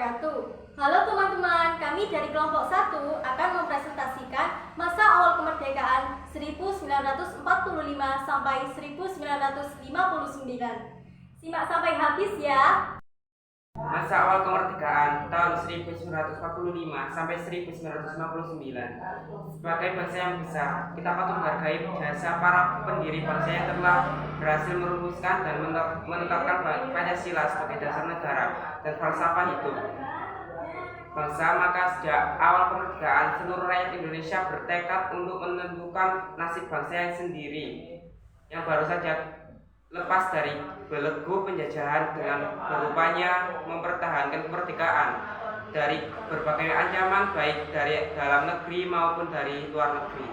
wabarakatuh. Halo teman-teman, kami dari kelompok 1 akan mempresentasikan masa awal kemerdekaan 1945 sampai 1959. Simak sampai habis ya. Masa awal kemerdekaan tahun 1945 sampai 1959. Sebagai bangsa yang besar, kita patut menghargai jasa para pendiri bangsa yang telah berhasil merumuskan dan menetapkan Pancasila sebagai dasar negara dan falsafah hidup bangsa. Maka sejak awal kemerdekaan, seluruh rakyat Indonesia bertekad untuk menentukan nasib bangsa yang sendiri, yang baru saja lepas dari belenggu penjajahan dengan berupaya mempertahankan kemerdekaan dari berbagai ancaman baik dari dalam negeri maupun dari luar negeri.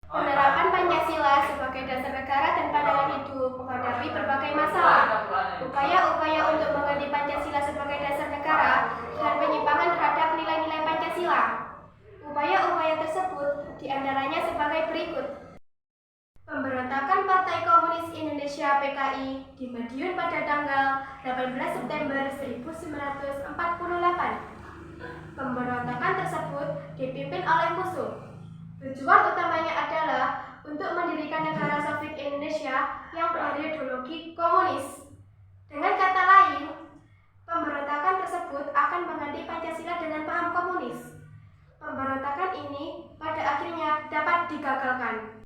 Penerapan Pancasila sebagai dasar negara dan pandangan hidup menghadapi berbagai masalah. Upaya-upaya untuk mengganti Pancasila sebagai dasar negara dan penyimpangan terhadap nilai-nilai Pancasila. Upaya-upaya tersebut diantaranya sebagai berikut. Pemberontakan Partai Komunis Indonesia (PKI) di Madiun pada tanggal 18 September 1948. Pemberontakan tersebut dipimpin oleh musuh. Tujuan utamanya adalah untuk mendirikan negara Soviet Indonesia yang berideologi komunis. Dengan kata lain, pemberontakan tersebut akan mengganti Pancasila dengan paham komunis. Pemberontakan ini pada akhirnya dapat digagalkan.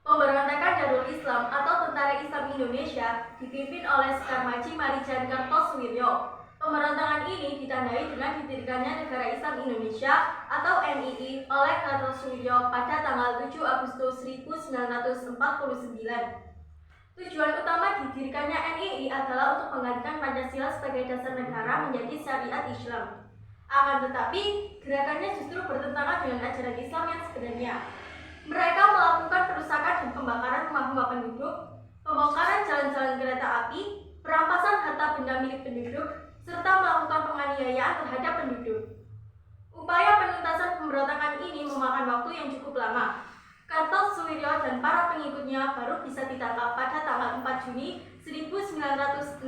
Pemberontakan Darul Islam atau Tentara Islam Indonesia dipimpin oleh Sukarmaji Marijan Kartosuwiryo. Pemberontakan ini ditandai dengan didirikannya Negara Islam Indonesia atau NII oleh Kartosuwiryo pada tanggal 7 Agustus 1949. Tujuan utama didirikannya NII adalah untuk menggantikan Pancasila sebagai dasar negara menjadi syariat Islam. Akan tetapi, gerakannya justru bertentangan dengan ajaran Islam yang sebenarnya. Mereka melakukan perusakan dan pembakaran rumah-rumah penduduk, pembongkaran jalan-jalan kereta api, perampasan harta benda milik penduduk, serta melakukan penganiayaan terhadap penduduk. Upaya penuntasan pemberontakan ini memakan waktu yang cukup lama. Kartosuwiryo dan para pengikutnya baru bisa ditangkap pada tanggal 4 Juni 1962.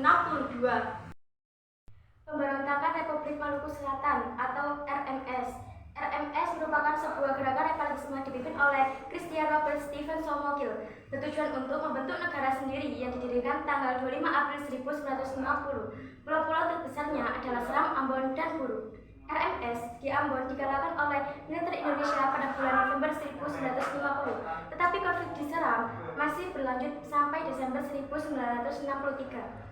Pemberontakan Republik Maluku Selatan atau RMS. RMS merupakan sebuah gerakan revansisme dipimpin oleh Christian Robert Stephen Somogil, bertujuan untuk membentuk negara sendiri yang didirikan tanggal 25 April 1950. Pulau-pulau terbesarnya adalah Seram, Ambon, dan Buru. RMS di Ambon digalakkan oleh militer Indonesia pada bulan November 1950, tetapi konflik di Seram masih berlanjut sampai Desember 1963.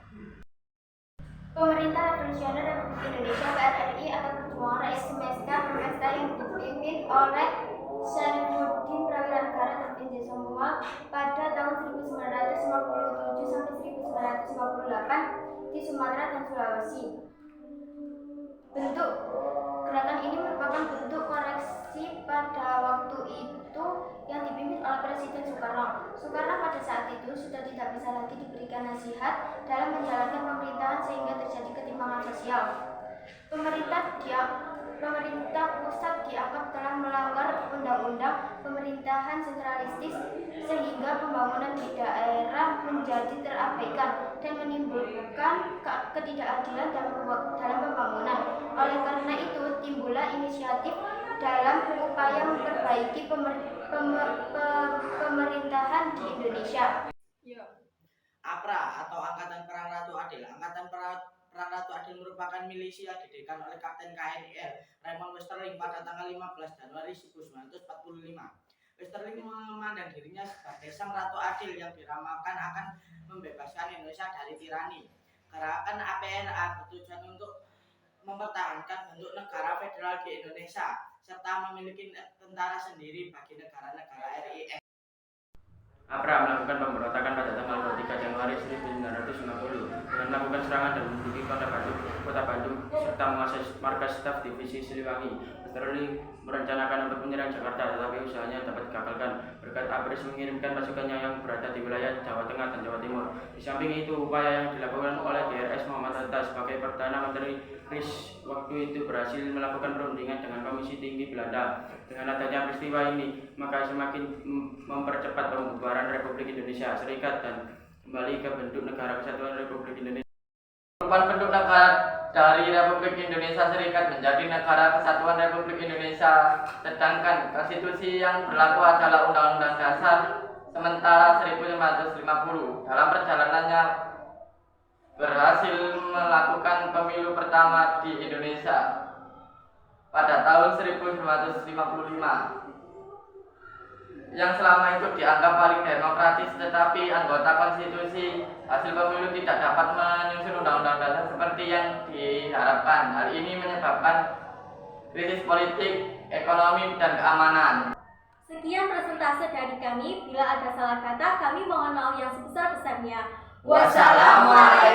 Pemerintah Revolusioner Republik Indonesia (PRRI) atau Perjuangan Rakyat Semesta (PRMST) yang dipimpin oleh Syarifuddin Prawira Negara tertinju semua pada tahun 1957 sampai 1958 di Sumatera dan Sulawesi. Bentuk gerakan ini merupakan bentuk koreksi pada waktu itu yang dipimpin oleh Presiden Soekarno. Soekarno pada saat itu sudah tidak bisa lagi diberikan nasihat dalam menjalankan pemerintahan sehingga terjadi ketimpangan sosial. Pemerintah pusat dianggap telah melanggar undang-undang pemerintahan sentralistis sehingga pembangunan di daerah menjadi terabaikan dan menimbulkan ketidakadilan dalam pembangunan. Oleh karena itu, timbullah inisiatif dalam upaya memperbaiki pemerintahan di Indonesia. APRA atau Angkatan Perang Ratu Adil. Angkatan Perang Ratu Adil merupakan milisia didirikan oleh Kapten KNIL Raymond Westerling pada tanggal 15 Januari 1945. Westerling memandang dirinya sebagai sang Ratu Adil yang diramalkan akan membebaskan Indonesia dari tirani. Gerakan APRA bertujuan untuk mempertahankan bentuk negara federal di Indonesia serta memiliki tentara sendiri bagi negara-negara RIS. APRA melakukan pemberontakan pada tanggal 23 Januari 1950 dengan melakukan serangan dan menduduki kota Bandung serta menguasai markas staf divisi Siliwangi. Westerling merencanakan untuk menyerang Jakarta, tetapi usahanya dapat digagalkan berkat APRIS mengirimkan pasukannya yang berada di wilayah Jawa Tengah dan Jawa Timur. Di samping itu, upaya yang dilakukan oleh DRS Muhammad Hatta sebagai Perdana Menteri RIS waktu itu berhasil melakukan perundingan dengan Komisi Tinggi Belanda. Dengan adanya peristiwa ini, maka semakin mempercepat pembubaran Republik Indonesia Serikat dan kembali ke bentuk Negara Kesatuan Republik Indonesia. Perubahan bentuk negara dari Republik Indonesia Serikat menjadi Negara Kesatuan Republik Indonesia, sedangkan konstitusi yang berlaku adalah Undang-Undang Dasar sementara 1950. Dalam perjalanannya berhasil melakukan pemilu pertama di Indonesia pada tahun 1955 yang selama itu dianggap paling demokratis, tetapi anggota konstitusi hasil pemilu tidak dapat menyusun undang-undang dasar seperti yang diharapkan. Hal ini menyebabkan krisis politik, ekonomi, dan keamanan. Sekian presentase dari kami. Bila ada salah kata, kami mohon maaf yang sebesar-besarnya. Wassalamualaikum.